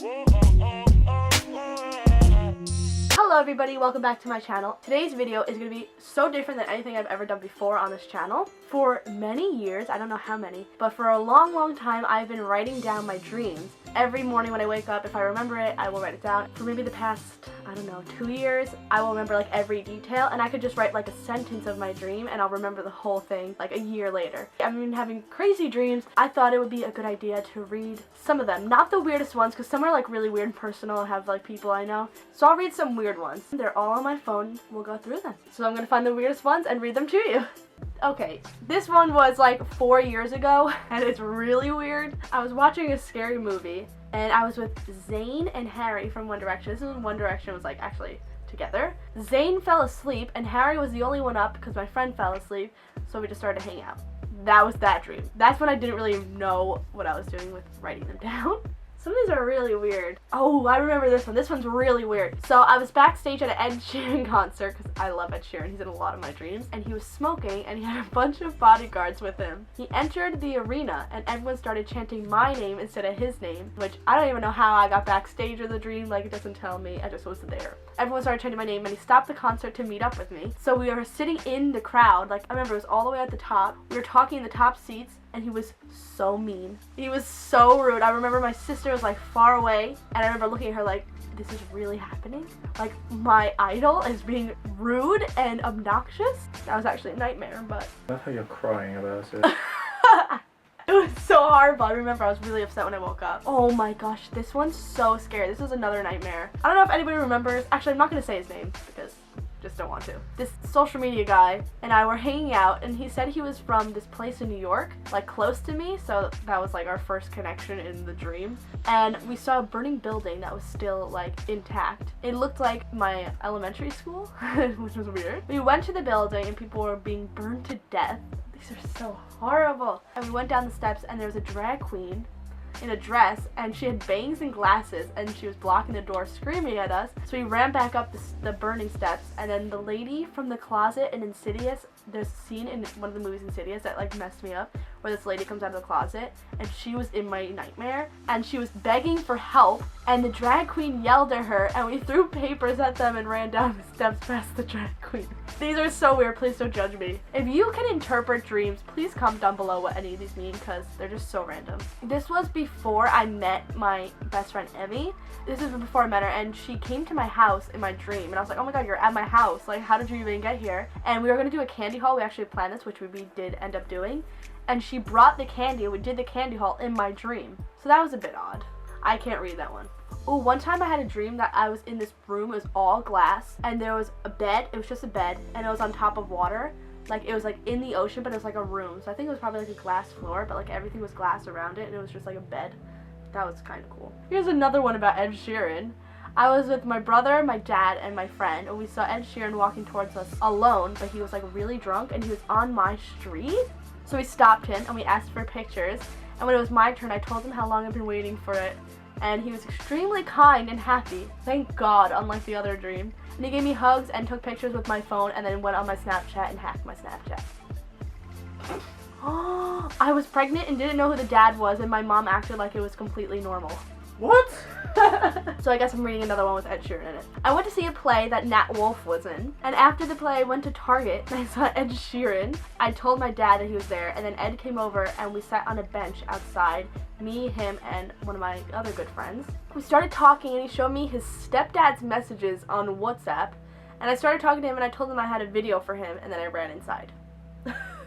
Hello everybody, welcome back to my channel. Today's video is going to be so different than anything I've ever done before on this channel. For many years, I don't know how many, but for a long time I've been writing down my dreams. Every morning when I wake up, if I remember it, I will write it down. For maybe the past, I don't know, 2 years, I will remember like every detail, and I could just write like a sentence of my dream and I'll remember the whole thing like a year later. I've been having crazy dreams. I thought it would be a good idea to read some of them. Not the weirdest ones, because some are like really weird and personal and have like people I know. So I'll read some weird ones. They're all on my phone. We'll go through them. So I'm gonna find the weirdest ones and read them to you. Okay, this one was like 4 years ago and it's really weird. I was watching a scary movie and I was with Zayn and Harry from One Direction. This is when One Direction was like actually together. Zayn fell asleep and Harry was the only one up because my friend fell asleep, so we just started to hang out. That was that dream. That's when I didn't really know what I was doing with writing them down. Some of these are really weird. Oh, I remember this one. This one's really weird. So I was backstage at an Ed Sheeran concert, because I love Ed Sheeran. He's in a lot of my dreams. And he was smoking, and he had a bunch of bodyguards with him. He entered the arena, and everyone started chanting my name instead of his name, which I don't even know how I got backstage in the dream. Like, it doesn't tell me. I just was there. Everyone started chanting my name, and he stopped the concert to meet up with me. So we were sitting in the crowd. Like, I remember it was all the way at the top. We were talking in the top seats. And he was so mean. He was so rude. I remember my sister was like far away, and I remember looking at her like, this is really happening? Like, my idol is being rude and obnoxious? That was actually a nightmare, but... I love how you're crying about it. It was so horrible. I remember I was really upset when I woke up. Oh my gosh, this one's so scary. This is another nightmare. I don't know if anybody remembers. Actually, I'm not going to say his name because... just don't want to. This social media guy and I were hanging out, and he said he was from this place in New York, like close to me, so that was like our first connection in the dream. And we saw a burning building that was still like intact. It looked like my elementary school, which was weird. We went to the building and people were being burned to death. These are so horrible. And we went down the steps and there was a drag queen in a dress, and she had bangs and glasses, and she was blocking the door screaming at us. So we ran back up the burning steps, and then the lady from the closet in Insidious, there's a scene in one of the movies Insidious that like messed me up, where this lady comes out of the closet and she was in my nightmare and she was begging for help, and the drag queen yelled at her and we threw papers at them and ran down the steps past the drag queen. These are so weird, please don't judge me. If you can interpret dreams, please comment down below what any of these mean, because they're just so random. This was before I met my best friend Emmy. This is before I met her, and she came to my house in my dream, and I was like, oh my god, you're at my house, like how did you even get here? And we were going to do a candy haul. We actually planned this, which we did end up doing, and she brought the candy, and we did the candy haul in my dream. So that was a bit odd. I can't read that one. Oh, one time I had a dream that I was in this room. It was all glass, and there was a bed. It was just a bed, and it was on top of water. Like, it was like in the ocean, but it was like a room. So I think it was probably like a glass floor, but like everything was glass around it, and it was just like a bed. That was kind of cool. Here's another one about Ed Sheeran. I was with my brother, my dad, and my friend, and we saw Ed Sheeran walking towards us alone, but he was like really drunk, and he was on my street. So we stopped him, and we asked for pictures, and when it was my turn, I told him how long I've been waiting for it, and he was extremely kind and happy. Thank God, unlike the other dream. And he gave me hugs and took pictures with my phone, and then went on my Snapchat and hacked my Snapchat. Oh, I was pregnant and didn't know who the dad was, and my mom acted like it was completely normal. What? So I guess I'm reading another one with Ed Sheeran in it. I went to see a play that Nat Wolff was in, and after the play I went to Target and I saw Ed Sheeran. I told my dad that he was there, and then Ed came over and we sat on a bench outside, me, him, and one of my other good friends. We started talking and he showed me his stepdad's messages on WhatsApp, and I started talking to him and I told him I had a video for him, and then I ran inside.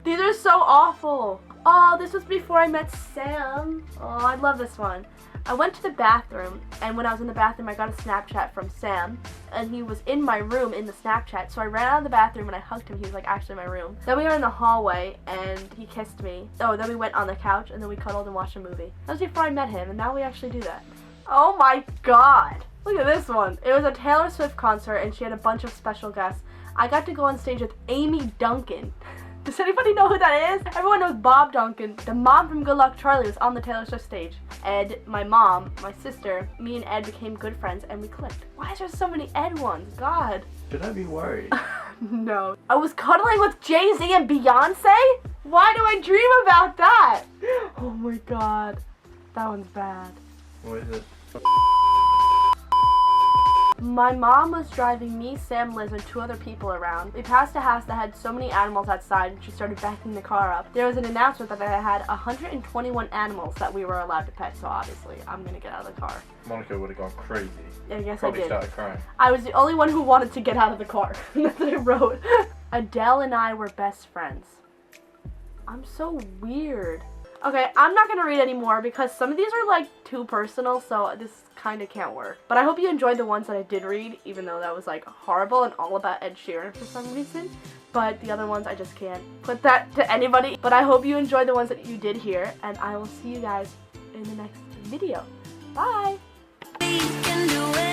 These are so awful. Oh, this was before I met Sam. Oh, I love this one. I went to the bathroom, and when I was in the bathroom, I got a Snapchat from Sam, and he was in my room in the Snapchat, so I ran out of the bathroom and I hugged him. He was like actually in my room. Then we were in the hallway, and he kissed me. Oh, then we went on the couch, and then we cuddled and watched a movie. That was before I met him, and now we actually do that. Oh my god. Look at this one. It was a Taylor Swift concert, and she had a bunch of special guests. I got to go on stage with Amy Duncan. Does anybody know who that is? Everyone knows Bob Duncan. The mom from Good Luck Charlie was on the Taylor Swift stage. Ed, my mom, my sister, me and Ed became good friends and we clicked. Why is there so many Ed ones? God. Should I be worried? No. I was cuddling with Jay-Z and Beyonce? Why do I dream about that? Oh my god. That one's bad. What is it? My mom was driving me, Sam, Liz, and 2 other people around. We passed a house that had so many animals outside, and she started backing the car up. There was an announcement that they had 121 animals that we were allowed to pet, so obviously I'm gonna get out of the car. Monica would have gone crazy. Yeah, I guess Probably I did. started crying. I was the only one who wanted to get out of the car. That's what I wrote. Adele and I were best friends. I'm so weird. Okay, I'm not gonna read anymore because some of these are like too personal, so this kind of can't work. But I hope you enjoyed the ones that I did read, even though that was like horrible and all about Ed Sheeran for some reason. But the other ones, I just can't put that to anybody. But I hope you enjoyed the ones that you did hear, and I will see you guys in the next video. Bye! We can do it.